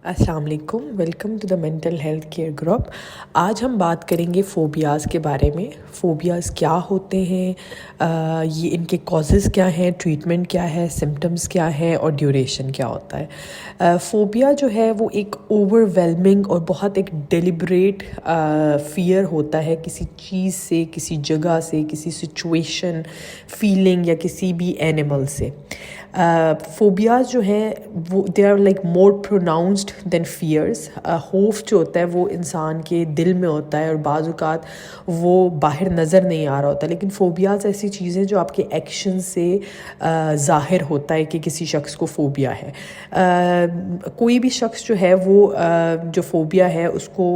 السلام علیکم، welcome to the mental health care group. آج ہم بات کریں گے فوبیاز کے بارے میں۔ فوبیاز کیا ہوتے ہیں، یہ ان کے کازز کیا ہیں، ٹریٹمنٹ کیا ہے، سمٹمز کیا ہیں اور ڈیوریشن کیا ہوتا ہے۔ فوبیا جو ہے وہ ایک اوور ویلمنگ اور بہت ایک ڈیلیبریٹ فیئر ہوتا ہے کسی چیز سے، کسی جگہ سے، کسی سچویشن، فیلنگ یا کسی بھی اینیمل سے۔ فوبیاز جو ہیں وہ they are like more pronounced than fears. خوف جو ہوتا ہے وہ انسان کے دل میں ہوتا ہے اور بعض اوقات وہ باہر نظر نہیں آ رہا ہوتا، لیکن فوبیاز ایسی چیزیں جو آپ کے ایکشن سے ظاہر ہوتا ہے کہ کسی شخص کو فوبیا ہے۔ کوئی بھی شخص جو ہے وہ جو فوبیا ہے اس کو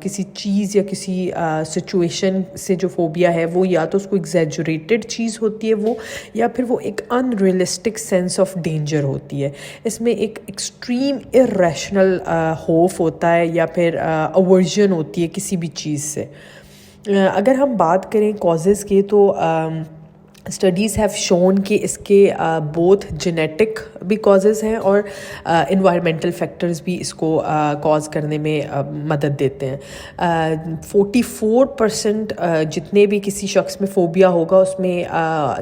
کسی چیز یا کسی سچویشن سے جو فوبیا ہے وہ یا تو اس کو ایگزیجریٹڈ چیز ہوتی ہے وہ، یا پھر وہ ایک ان ریئلسٹک سینس آف ڈینجر ہوتی ہے۔ اس میں ایک ایکسٹریم ارریشنل خوف ہوتا ہے یا پھر اورژن ہوتی ہے کسی بھی چیز سے۔ اگر ہم بات کریں کازز کے تو اسٹڈیز ہیو شون کہ اس کے بوتھ جینیٹک بھی کازز ہیں اور انوائرمنٹل فیکٹرز بھی اس کو کاز کرنے میں مدد دیتے ہیں۔ 44% جتنے بھی کسی شخص میں فوبیا ہوگا اس میں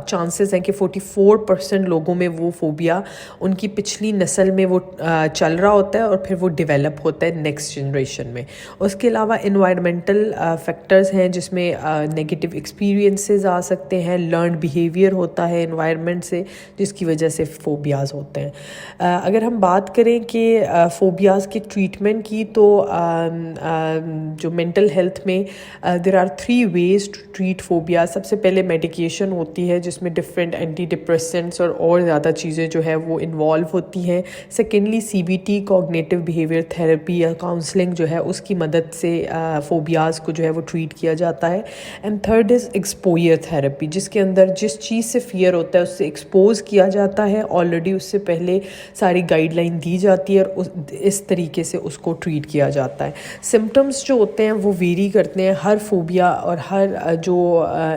چانسز ہیں کہ 44% لوگوں میں وہ فوبیا ان کی پچھلی نسل میں وہ چل رہا ہوتا ہے اور پھر وہ ڈیولپ ہوتا ہے نیکسٹ جنریشن میں۔ اس کے علاوہ انوائرمنٹل فیکٹرز ہیں جس میں نیگیٹو ایکسپیرینسز آ سکتے ہیں، لرنڈ بیہیویئر ہوتا ہے انوائرمنٹ سے جس کی وجہ سے فوبیاز ہوتے ہیں۔ اگر ہم بات کریں کہ فوبیاز کی ٹریٹمنٹ کی تو جو مینٹل ہیلتھ میں there are 3 ways to treat phobia. سب سے پہلے میڈیکیشن ہوتی ہے جس میں ڈفرینٹ اینٹی ڈپریسنٹس اور زیادہ چیزیں جو ہے وہ انوالو ہوتی ہیں۔ Secondly CBT cognitive behaviour therapy یا کاؤنسلنگ جو ہے اس کی مدد سے فوبیاز کو جو ہے وہ ٹریٹ کیا جاتا ہے۔ And third is exposure therapy, جس کے اندر جس چیز سے فیئر ہوتا ہے اس سے ایکسپوز کیا جاتا ہے، آلریڈی اس سے پہلے ساری گائیڈ لائن دی جاتی ہے اور اس طریقے سے اس کو ٹریٹ کیا جاتا ہے۔ سمٹمز جو ہوتے ہیں وہ ویری کرتے ہیں، ہر فوبیا اور ہر جو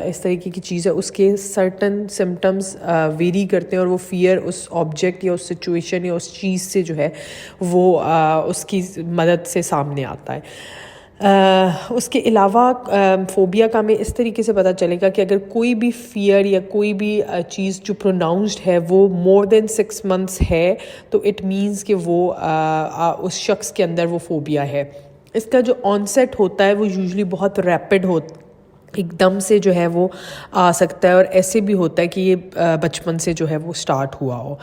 اس طریقے کی چیز ہے اس کے سرٹن سمٹمز ویری کرتے ہیں اور وہ فیئر اس آبجیکٹ یا اس سچویشن یا اس چیز سے جو ہے وہ اس کی مدد سے سامنے آتا ہے۔ اس کے علاوہ فوبیا کا ہمیں اس طریقے سے پتہ چلے گا کہ اگر کوئی بھی فیئر یا کوئی بھی چیز جو پروناؤنسڈ ہے وہ more than 6 months ہے تو اٹ مینس کہ وہ اس شخص کے اندر وہ فوبیا ہے۔ اس کا جو آنسیٹ ہوتا ہے وہ یوزلی بہت ریپڈ ایک دم سے جو ہے وہ آ سکتا ہے، اور ایسے بھی ہوتا ہے کہ یہ بچپن سے جو ہے وہ سٹارٹ ہوا ہو۔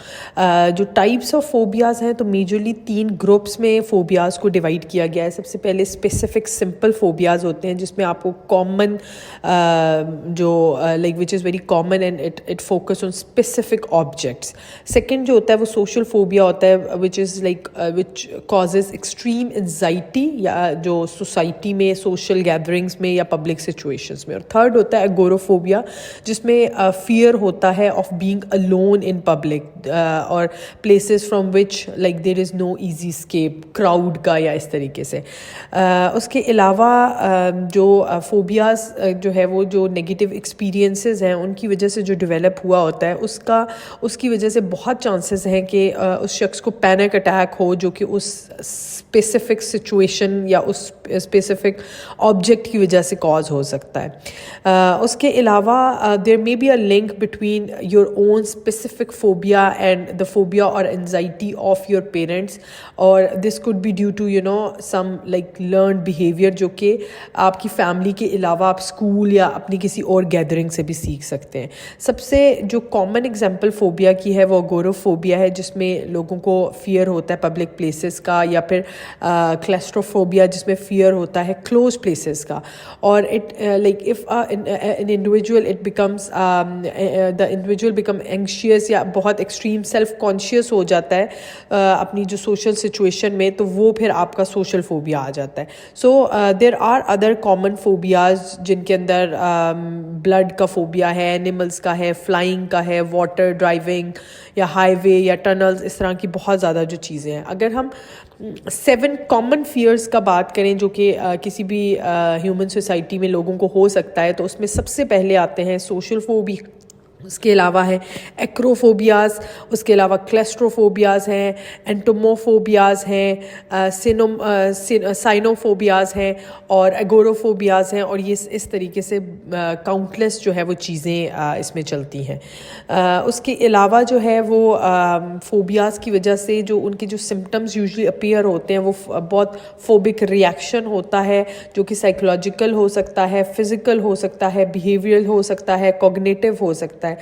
جو ٹائپس آف فوبیاز ہیں تو میجرلی 3 گروپس میں فوبیاز کو ڈیوائڈ کیا گیا ہے۔ سب سے پہلے اسپیسیفک سمپل فوبیاز ہوتے ہیں جس میں آپ کو کامن جو like which is very common and it focus on specific objects. Second جو ہوتا ہے وہ سوشل فوبیا ہوتا ہے which is like which causes extreme anxiety یا جو سوسائٹی میں سوشل گیدرنگس میں یا پبلک سچویشن میں۔ اور تھرڈ ہوتا ہے اگورافوبیا جس میں فیئر ہوتا ہے of being alone in public اور places from which like there is no easy escape، crowd کا یا اس طریقے سے۔ اس کے علاوہ جو فوبیاز جو ہے وہ جو نیگیٹو ایکسپیرینسز ہیں ان کی وجہ سے جو ڈیولپ ہوا ہوتا ہے اس کی وجہ سے بہت چانسز ہیں کہ اس شخص کو پینک اٹیک ہو جو کہ اس اسپیسیفک سچویشن یا اس اسپیسیفک آبجیکٹ کی وجہ سے کاز ہو سکتا ہے۔ اس کے علاوہ there may be a link between your own specific phobia and the phobia or anxiety of your parents, or this could be due to some like learned behavior جو کہ آپ کی فیملی کے علاوہ آپ اسکول یا اپنی کسی اور گیدرنگ سے بھی سیکھ سکتے ہیں۔ سب سے جو کامن ایگزامپل فوبیا کی ہے وہ اگوروفوبیا ہے جس میں لوگوں کو فیئر ہوتا ہے پبلک پلیسز کا، یا پھر کلیسٹروفوبیا جس میں فیئر ہوتا ہے کلوز پلیسز کا۔ اور like if an individual it becomes the individual become anxious یا بہت ایکسٹریم سیلف کانشیس ہو جاتا ہے اپنی جو سوشل سچویشن میں، تو وہ پھر آپ کا سوشل فوبیا آ جاتا ہے۔ So there are other common phobias جن کے اندر بلڈ کا فوبیا ہے، اینیملس کا ہے، فلائنگ کا ہے، واٹر ڈرائیونگ یا ہائی وے یا ٹنلز، اس طرح کی بہت زیادہ جو چیزیں ہیں۔ اگر ہم 7 کامن فیئرس کا بات کریں جو کہ کسی بھی ہیومن سوسائٹی میں لوگوں کو ہو سکتا ہے تو اس میں سب سے پہلے آتے ہیں سوشل اس کے علاوہ ہیں ایکروفوبیاز، اس کے علاوہ کلیسٹروفوبیاز ہیں، انٹوموفوبیاز ہیں، سائنوفوبیاز ہیں اور ایگوروفوبیاز ہیں، اور یہ اس طریقے سے کاؤنٹلیس جو ہے وہ چیزیں اس میں چلتی ہیں۔ اس کے علاوہ جو ہے وہ فوبیاز کی وجہ سے جو ان کے جو سمٹمز یوزلی اپیئر ہوتے ہیں وہ بہت فوبک ریئیکشن ہوتا ہے، جو کہ سائیکولوجیکل ہو سکتا ہے، فزیکل ہو سکتا ہے، بیہیویئرل ہو سکتا ہے، کوگنیٹیو ہو سکتا ہے۔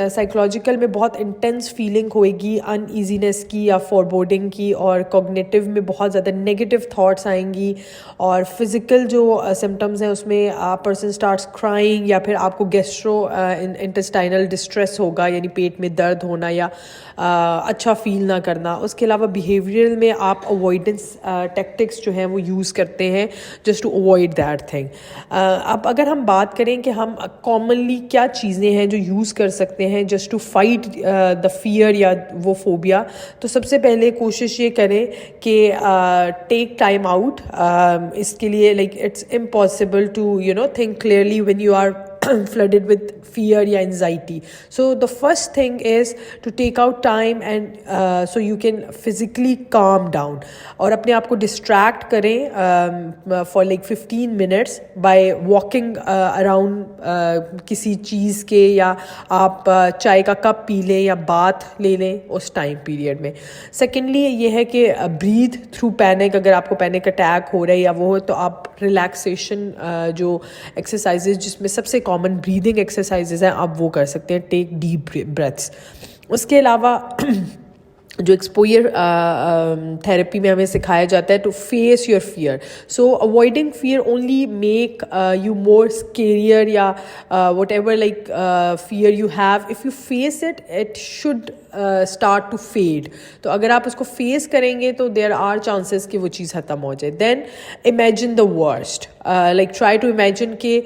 سائیکولوجیکل میں بہت انٹینس فیلنگ ہوئے گی ان ایزینس کی یا فوربورڈنگ کی، اور کوگنیٹیو میں بہت زیادہ نیگیٹو تھاٹس آئیں گی، اور فزیکل جو سمٹمز ہیں اس میں پرسن اسٹارٹس کرائنگ، یا پھر آپ کو گیسٹرو انٹسٹائنل ڈسٹریس ہوگا، یعنی پیٹ میں درد ہونا یا اچھا فیل نہ کرنا۔ اس کے علاوہ بیہیویئرل میں آپ اوائڈنس ٹیکٹکس جو ہیں وہ یوز کرتے ہیں just to avoid that thing. اب اگر ہم بات کریں کہ ہم کامنلی کیا چیزیں ہیں جو یوز کر سکتے ہیں just to fight the fear یا وہ فوبیا، تو سب سے پہلے کوشش یہ کریں کہ ٹیک ٹائم آؤٹ۔ اس کے لیے like it's impossible to think clearly when you are flooded with fear یا anxiety. So the first thing is to take out time and so you can physically calm down, اور اپنے آپ کو distract کریں for like 15 minutes by walking around کسی چیز کے، یا آپ چائے کا کپ پی لیں یا بات لے لیں اس ٹائم پیریڈ میں۔ سیکنڈلی یہ ہے کہ breathe through panic، اگر آپ کو پینک اٹیک ہو رہا ہے یا وہ ہو تو آپ ریلیکسیشن جو ایکسرسائزز جس میں سب سے کامن بریدنگ ایکسرسائزز ہیں آپ وہ کر سکتے ہیں، ٹیک ڈیپ بریتھس۔ اس کے علاوہ جو ایکسپوئر تھیراپی میں ہمیں سکھایا جاتا ہے to face your fear, so avoiding fear only make you more scarier, یا whatever like fear you have, if you face it it should start to fade. تو اگر آپ اس کو فیس کریں گے تو دیر آر چانسز کہ وہ چیز ختم ہو جائے۔ Then imagine the worst, like try to imagine کہ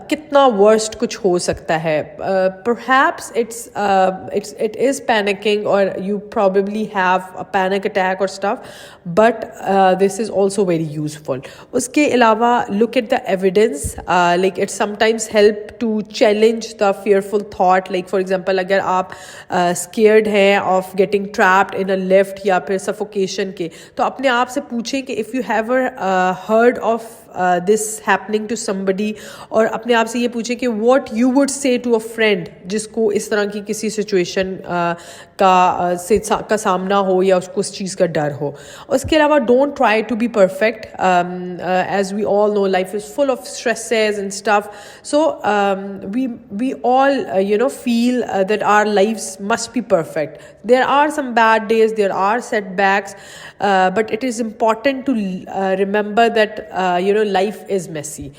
کتنا ورسٹ کچھ ہو سکتا ہے۔ پرہیپس اٹ از پینکنگ اور you probably have a panic attack or stuff, but this is also very useful. اس کے علاوہ look at the evidence, like it sometimes help to challenge the fearful thought, like for example اگر آپ scared ہیں of getting trapped in a lift یا پھر suffocation کے، تو اپنے آپ سے پوچھیں کہ if you ever heard of this happening to somebody، اور اپنے آپ سے یہ پوچھیں کہ what you would say to a friend جس کو اس طرح کی کسی سچویشن کا سامنا ہو یا اس کو اس چیز کا ڈر ہو۔ اس کے علاوہ don't try to be perfect, as we all know life is full of stresses and stuff, so we all feel that our lives must be perfect. There are some bad days, there are setbacks, but it is important to remember that life is messy.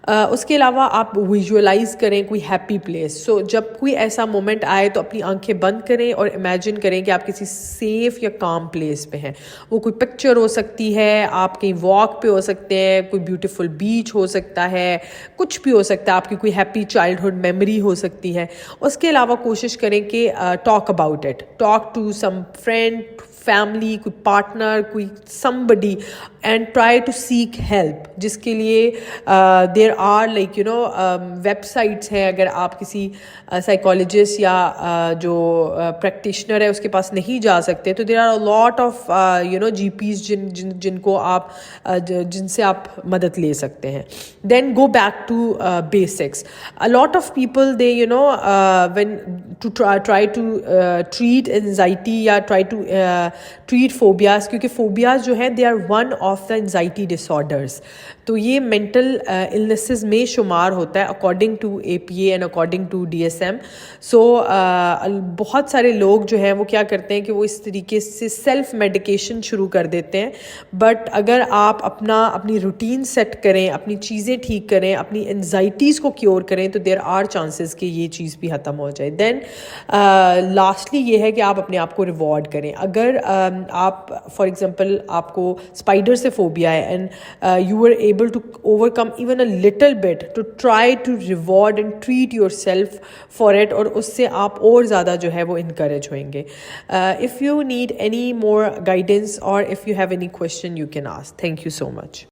اس کے علاوہ آپ visualise کریں کوئی happy place, سو جب کوئی ایسا moment آئے تو اپنی آنکھیں بند کریں اور امیجن کریں کہ آپ کسی سیف یا کام پلیس پہ ہیں۔ وہ کوئی پکچر ہو سکتی ہے، آپ کہیں واک پہ ہو سکتے ہیں، کوئی بیوٹیفل بیچ ہو سکتا ہے، کچھ بھی ہو سکتا ہے، آپ کی کوئی ہیپی چائلڈہڈ میموری ہو سکتی ہے۔ اس کے علاوہ کوشش کریں کہ talk about it, talk to some friend, family, کوئی پارٹنر، کوئی somebody and try to seek help، جس کے لیے there are like web sites ہیں۔ اگر آپ کسی سائیکالوجسٹ یا جو پریکٹیشنر ہے اس کے پاس نہیں جا سکتے تو there are a lot of GPs جن کو آپ جن سے آپ مدد لے سکتے ہیں۔ then go back to basics. A lot of people they when to try to treat anxiety یا try to treat phobias، کیونکہ phobias جو ہیں they are one of the anxiety disorders، تو یہ mental illnesses میں شمار ہوتا ہے according to APA and according to DSM۔ so بہت سارے لوگ جو ہیں وہ کیا کرتے ہیں کہ وہ اس طریقے سے سیلف میڈیکیشن شروع کر دیتے ہیں، بٹ اگر آپ اپنی روٹین سیٹ کریں، اپنی چیزیں ٹھیک کریں، اپنی انزائٹیز کو کیور کریں تو دیر آر چانسز کہ یہ چیز بھی ختم ہو جائے۔ دین لاسٹلی یہ ہے کہ آپ اپنے آپ کو ریوارڈ کریں۔ اگر آپ فار ایگزامپل آپ کو اسپائڈر سے فوبیا ہے and you are able to overcome even a little bit, to try to reward and treat yourself for it, اور اس سے آپ اور زیادہ جو ہے وہ انکریج ہوئیں گے۔ If you need any more guidance اور if you have any question you can ask. Thank you so much.